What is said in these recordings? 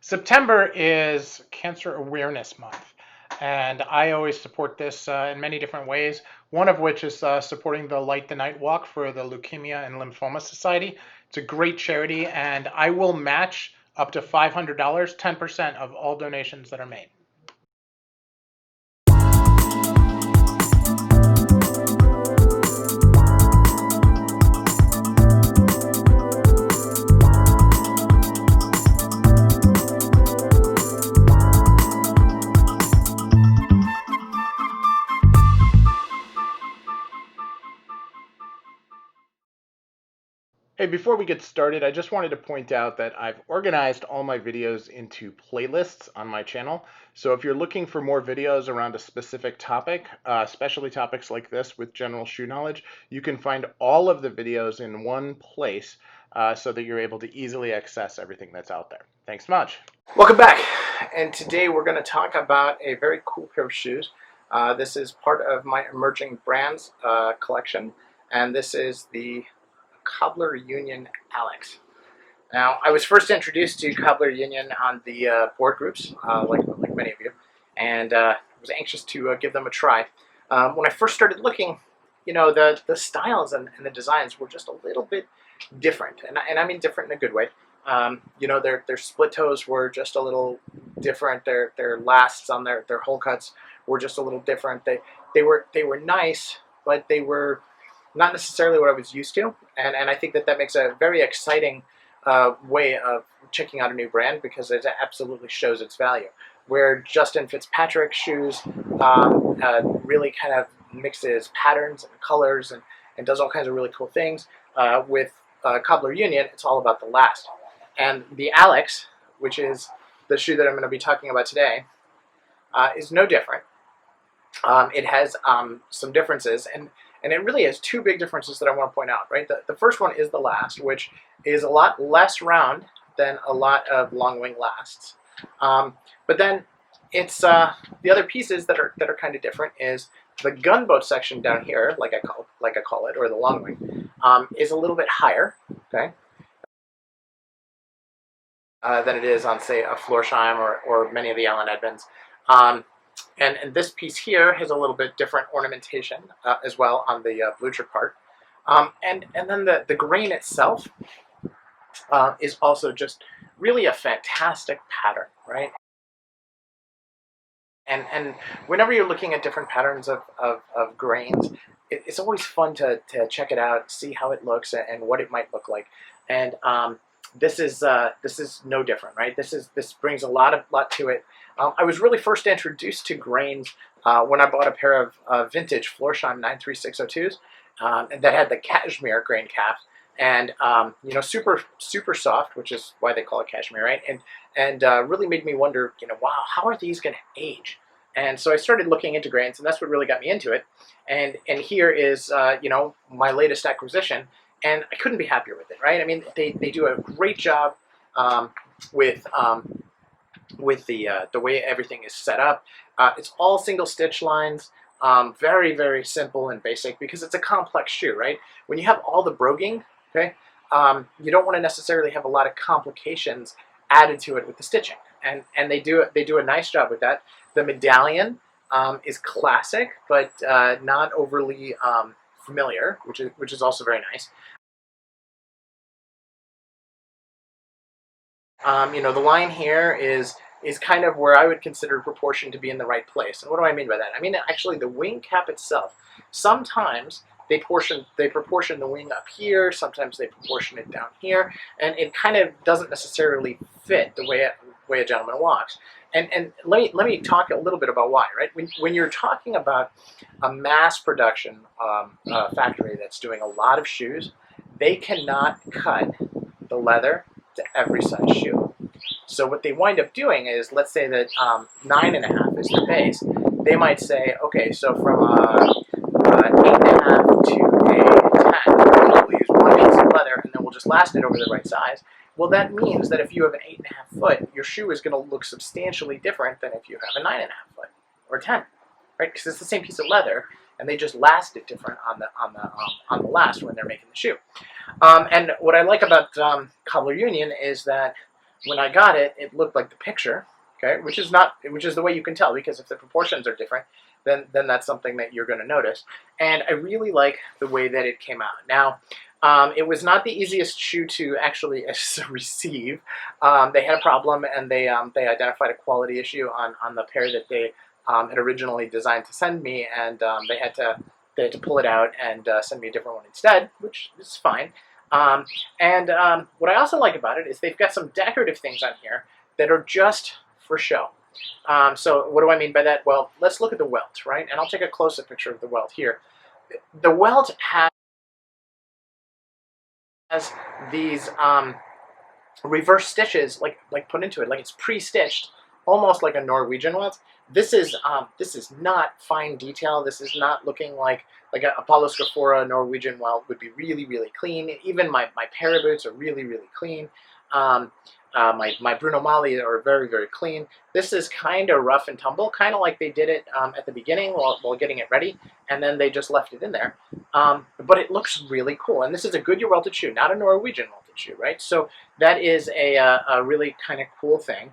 September is Cancer Awareness Month, and I always support this in many different ways. One of which is supporting the Light the Night Walk for the Leukemia and Lymphoma Society. It's a great charity, and I will match up to $500, 10% of all donations that are made. Hey, before we get started, I just wanted to point out that I've organized all my videos into playlists on my channel. So if you're looking for more videos around a specific topic, especially topics like this with general shoe knowledge, you can find all of the videos in one place so that you're able to easily access everything that's out there. Thanks much. Welcome back, and today we're going to talk about a very cool pair of shoes. This is part of my emerging brands collection, and this is the Cobbler Union Alex. Now, I was first introduced to Cobbler Union on the board groups, like many of you, and was anxious to give them a try. When I first started looking, the styles and the designs were just a little bit different, and I mean different in a good way. Their split toes were just a little different. Their lasts on their hole cuts were just a little different. They were nice, but they were not necessarily what I was used to, and I think that makes a very exciting way of checking out a new brand, because it absolutely shows its value. Where Justin Fitzpatrick's shoes really kind of mixes patterns and colors and does all kinds of really cool things, with Cobbler Union, it's all about the last. And the Alex, which is the shoe that I'm going to be talking about today, is no different. It has some differences, and it really has two big differences that I want to point out, right? The first one is the last, which is a lot less round than a lot of long wing lasts. But then it's the other pieces that are kind of different is the gunboat section down here, like I call it, or the long wing, is a little bit higher, okay, than it is on, say, a Florsheim or many of the Allen Edmonds. And this piece here has a little bit different ornamentation as well on the blucher part. And then the grain itself is also just really a fantastic pattern, right? And whenever you're looking at different patterns of grains, it's always fun to check it out, see how it looks and what it might look like. And this is no different, right? This brings a lot to it. I was really first introduced to grains when I bought a pair of vintage Florsheim 93602s that had the cashmere grain calf, and super soft, which is why they call it cashmere, right? And really made me wonder, wow, how are these going to age? And so I started looking into grains, and that's what really got me into it. And here is my latest acquisition. And I couldn't be happier with it, right? I mean, they do a great job with the way everything is set up. It's all single stitch lines, very, very simple and basic, because it's a complex shoe, right? When you have all the broguing, okay, you don't want to necessarily have a lot of complications added to it with the stitching, and they do a nice job with that. The medallion is classic, but not overly familiar, which is also very nice. The line here is kind of where I would consider proportion to be in the right place. And what do I mean by that? I mean, actually, the wing cap itself, sometimes they proportion the wing up here, sometimes they proportion it down here, and it kind of doesn't necessarily fit the way a gentleman walks. And let me talk a little bit about why, right? When you're talking about a mass production factory that's doing a lot of shoes, they cannot cut the leather to every size shoe. So what they wind up doing is, let's say that 9.5 is the base. They might say, okay, so from 8.5 to a 10, we'll use one piece of leather, and then we'll just last it over the right size. Well, that means that if you have an 8.5 foot, your shoe is going to look substantially different than if you have a 9.5 foot or 10, right? Because it's the same piece of leather, and they just last it different on the last when they're making the shoe. And what I like about Cobbler Union is that when I got it, it looked like the picture, okay, which is the way you can tell, because if the proportions are different, then that's something that you're going to notice. And I really like the way that it came out. Now, it was not the easiest shoe to actually receive. They had a problem, and they identified a quality issue on the pair that they had originally designed to send me, and they had to pull it out and send me a different one instead, which is fine. What I also like about it is they've got some decorative things on here that are just for show. So what do I mean by that? Well, let's look at the welt, right? And I'll take a close-up picture of the welt here. The welt has these reverse stitches, like put into it, like it's pre-stitched, almost like a Norwegian welt. This is not fine detail. This is not looking like a Apollo Scaphora Norwegian welt would be really, really clean. Even my para boots are really, really clean. My Bruno Mali are very, very clean. This is kind of rough and tumble, kind of like they did it at the beginning while getting it ready, and then they just left it in there. But it looks really cool, and this is a Goodyear welted shoe, not a Norwegian welted shoe, right? So that is a really kind of cool thing.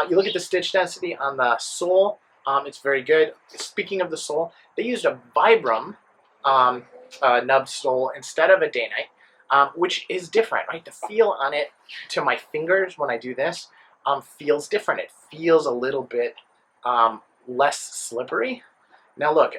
You look at the stitch density on the sole, it's very good. Speaking of the sole, they used a Vibram nub sole instead of a Dainite. Which is different, right? The feel on it to my fingers when I do this feels different. It feels a little bit less slippery. Now look,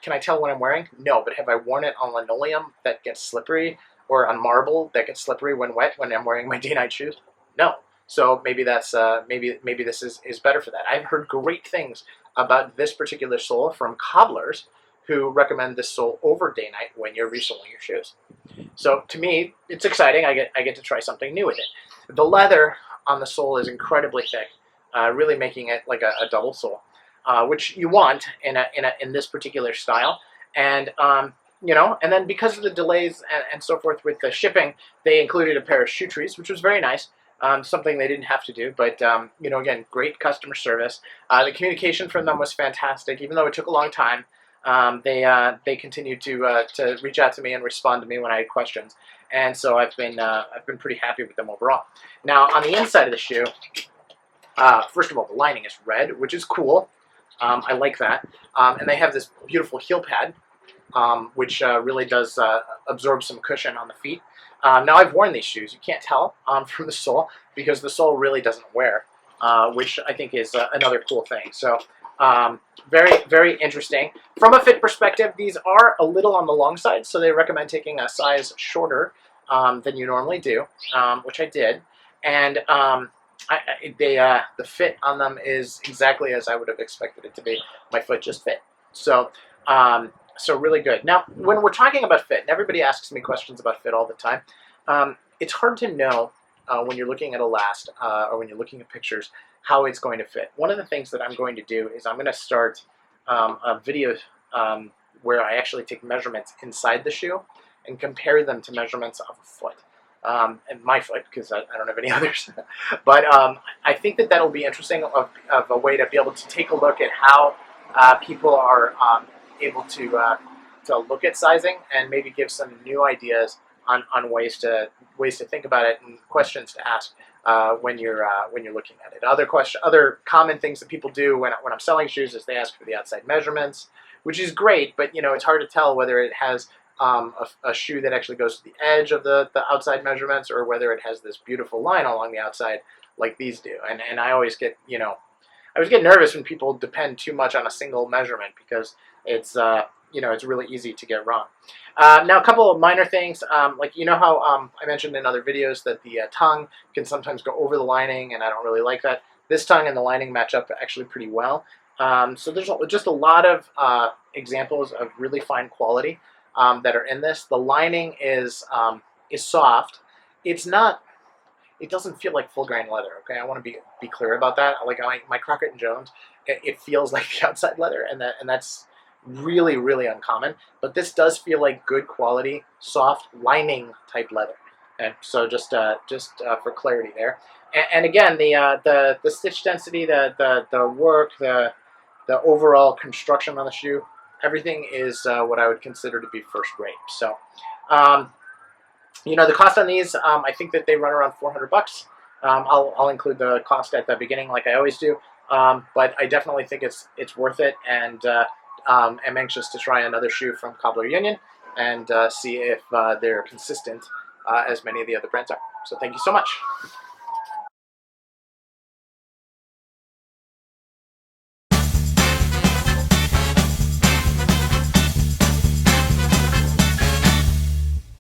can I tell what I'm wearing? No, but have I worn it on linoleum that gets slippery, or on marble that gets slippery when wet when I'm wearing my day-night shoes? No. So maybe that's maybe this is better for that. I've heard great things about this particular sole from Cobblers, who recommend this sole over day-night when you're resoling your shoes. So to me, it's exciting. I get to try something new with it. The leather on the sole is incredibly thick, really making it like a double sole, which you want in this particular style. And and then because of the delays and so forth with the shipping, they included a pair of shoe trees, which was very nice. Something they didn't have to do, but again, great customer service. The communication from them was fantastic, even though it took a long time. They continued to reach out to me and respond to me when I had questions, and so I've been pretty happy with them overall. Now on the inside of the shoe, first of all, the lining is red, which is cool. I like that, and they have this beautiful heel pad, which really does absorb some cushion on the feet. Now I've worn these shoes. You can't tell from the sole because the sole really doesn't wear, which I think is another cool thing. So. Very, very interesting. From a fit perspective, these are a little on the long side, so they recommend taking a size shorter than you normally do, which I did. And the fit on them is exactly as I would have expected it to be. My foot just fit. So, so really good. Now, when we're talking about fit, and everybody asks me questions about fit all the time, it's hard to know when you're looking at a last or when you're looking at pictures how it's going to fit. One of the things that I'm going to do is I'm going to start a video where I actually take measurements inside the shoe and compare them to measurements of a foot. And my foot, because I don't have any others. But I think that that'll be interesting of a way to be able to take a look at how people are able to look at sizing and maybe give some new ideas on ways to think about it and questions to ask when you're looking at it. Other common things that people do when I'm selling shoes is they ask for the outside measurements, which is great, but it's hard to tell whether it has a shoe that actually goes to the edge of the outside measurements or whether it has this beautiful line along the outside like these do. And I always get nervous when people depend too much on a single measurement because it's it's really easy to get wrong. Now, a couple of minor things, like how I mentioned in other videos that the tongue can sometimes go over the lining, and I don't really like that. This tongue and the lining match up actually pretty well. So there's just a lot of examples of really fine quality that are in this. The lining is soft. It's not. It doesn't feel like full grain leather. Okay, I want to be clear about that. Like my Crockett and Jones, it feels like the outside leather, and that's really, really uncommon, but this does feel like good quality, soft lining type leather. And so just for clarity there. And again, the stitch density, the work, the overall construction on the shoe, everything is what I would consider to be first rate. So, the cost on these, I think that they run around $400. I'll include the cost at the beginning, like I always do. But I definitely think it's worth it, and I'm anxious to try another shoe from Cobbler Union and see if they're consistent as many of the other brands are. So thank you so much.